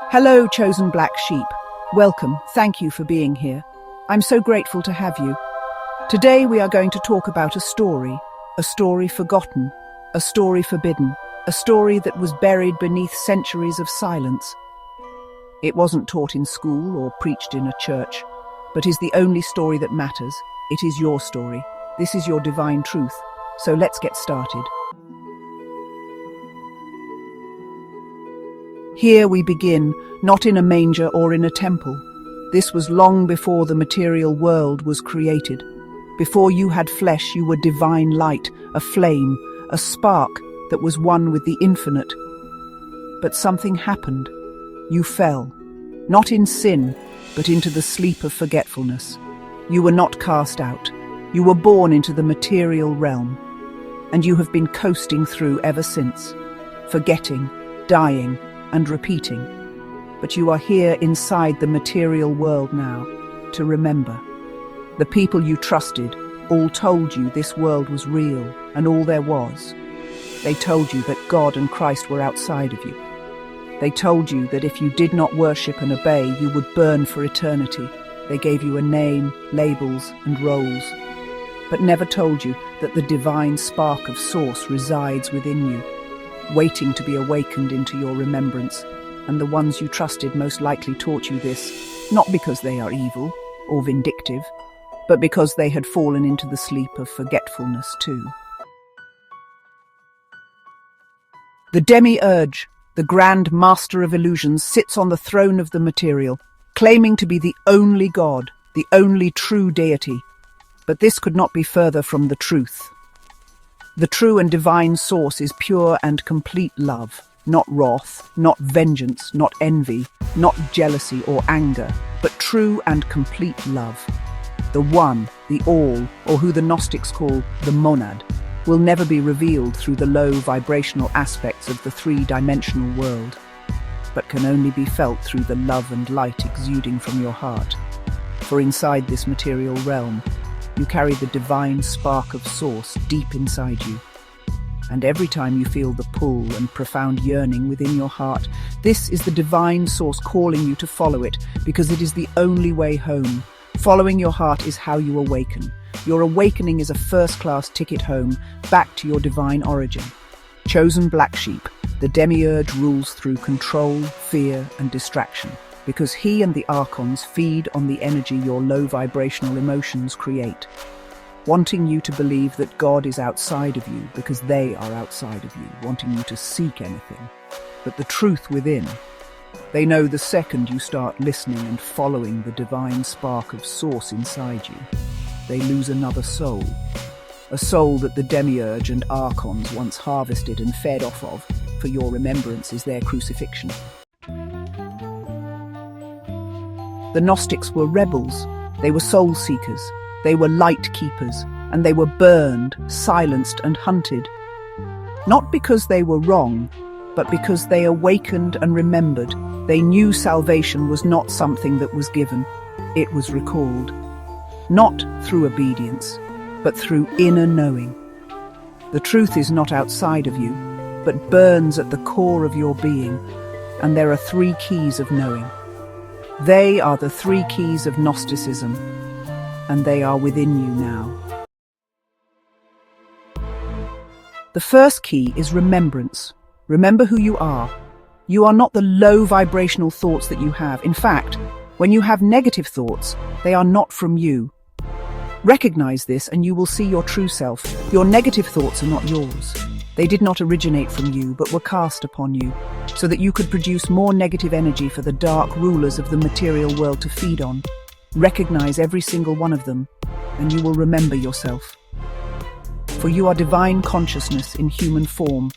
Hello, chosen black sheep. Welcome. Thank you for being here. I'm so grateful to have you. Today we are going to talk about a story forgotten, a story forbidden, a story that was buried beneath centuries of silence. It wasn't taught in school or preached in a church, but is the only story that matters. It is your story. This is your divine truth. So let's get started. Here we begin, not in a manger or in a temple. This was long before the material world was created. Before you had flesh, you were divine light, a flame, a spark that was one with the infinite. But something happened. You fell, not in sin, but into the sleep of forgetfulness. You were not cast out. You were born into the material realm, and you have been coasting through ever since, forgetting, dying, and repeating. But you are here inside the material world now, to remember. The people you trusted all told you this world was real and all there was. They told you that God and Christ were outside of you. They told you that if you did not worship and obey, you would burn for eternity. They gave you a name, labels, and roles, but never told you that the divine spark of source resides within you, waiting to be awakened into your remembrance. And the ones you trusted most likely taught you this, not because they are evil or vindictive, but because they had fallen into the sleep of forgetfulness too. The demiurge, the grand master of illusions, sits on the throne of the material, claiming to be the only God, the only true deity. But this could not be further from the truth. The true and divine source is pure and complete love, not wrath, not vengeance, not envy, not jealousy or anger, but true and complete love. The one, the all, or who the Gnostics call the monad, will never be revealed through the low vibrational aspects of the three-dimensional world, but can only be felt through the love and light exuding from your heart. For inside this material realm, you carry the divine spark of source deep inside you. And every time you feel the pull and profound yearning within your heart, this is the divine source calling you to follow it, because it is the only way home. Following your heart is how you awaken. Your awakening is a first-class ticket home, back to your divine origin. Chosen black sheep, the demiurge rules through control, fear, and distraction, because he and the archons feed on the energy your low vibrational emotions create, wanting you to believe that God is outside of you because they are outside of you, wanting you to seek anything. But the truth within, they know the second you start listening and following the divine spark of source inside you, they lose another soul. A soul that the demiurge and archons once harvested and fed off of, for your remembrance is their crucifixion. The Gnostics were rebels, they were soul seekers, they were light keepers, and they were burned, silenced, and hunted. Not because they were wrong, but because they awakened and remembered. They knew salvation was not something that was given, it was recalled. Not through obedience, but through inner knowing. The truth is not outside of you, but burns at the core of your being, and there are three keys of knowing. They are the three keys of Gnosticism, and they are within you now. The first key is remembrance. Remember who you are. You are not the low vibrational thoughts that you have. In fact, when you have negative thoughts, they are not from you. Recognize this and you will see your true self. Your negative thoughts are not yours. They did not originate from you, but were cast upon you, so that you could produce more negative energy for the dark rulers of the material world to feed on. Recognize every single one of them, and you will remember yourself. For you are divine consciousness in human form.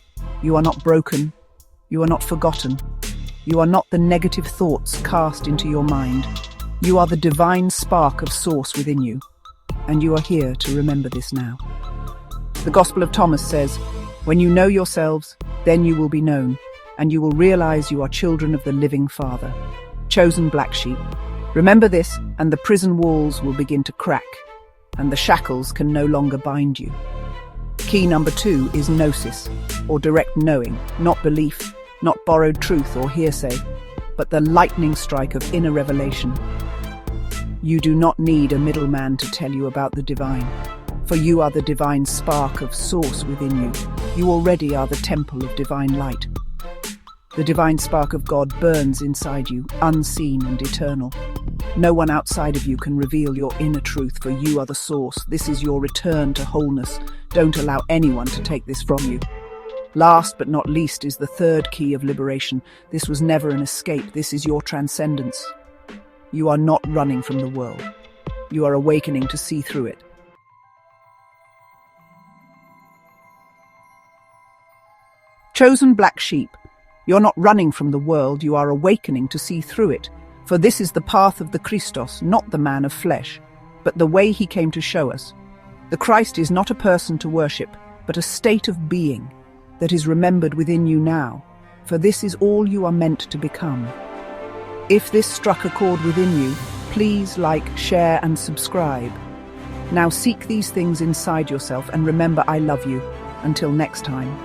You are not broken. You are not forgotten. You are not the negative thoughts cast into your mind. You are the divine spark of source within you, and you are here to remember this now. The Gospel of Thomas says, "When you know yourselves, then you will be known, and you will realize you are children of the living Father." Chosen black sheep, remember this, and the prison walls will begin to crack, and the shackles can no longer bind you. Key number 2 is gnosis, or direct knowing, not belief, not borrowed truth or hearsay, but the lightning strike of inner revelation. You do not need a middleman to tell you about the divine, for you are the divine spark of source within you. You already are the temple of divine light. The divine spark of God burns inside you, unseen and eternal. No one outside of you can reveal your inner truth, for you are the source. This is your return to wholeness. Don't allow anyone to take this from you. Last but not least is the third key of liberation. This was never an escape. This is your transcendence. You are not running from the world. You are awakening to see through it. Chosen black sheep, you're not running from the world, you are awakening to see through it. For this is the path of the Christos, not the man of flesh, but the way he came to show us. The Christ is not a person to worship, but a state of being that is remembered within you now, for this is all you are meant to become. If this struck a chord within you, please like, share and subscribe. Now seek these things inside yourself and remember I love you. Until next time.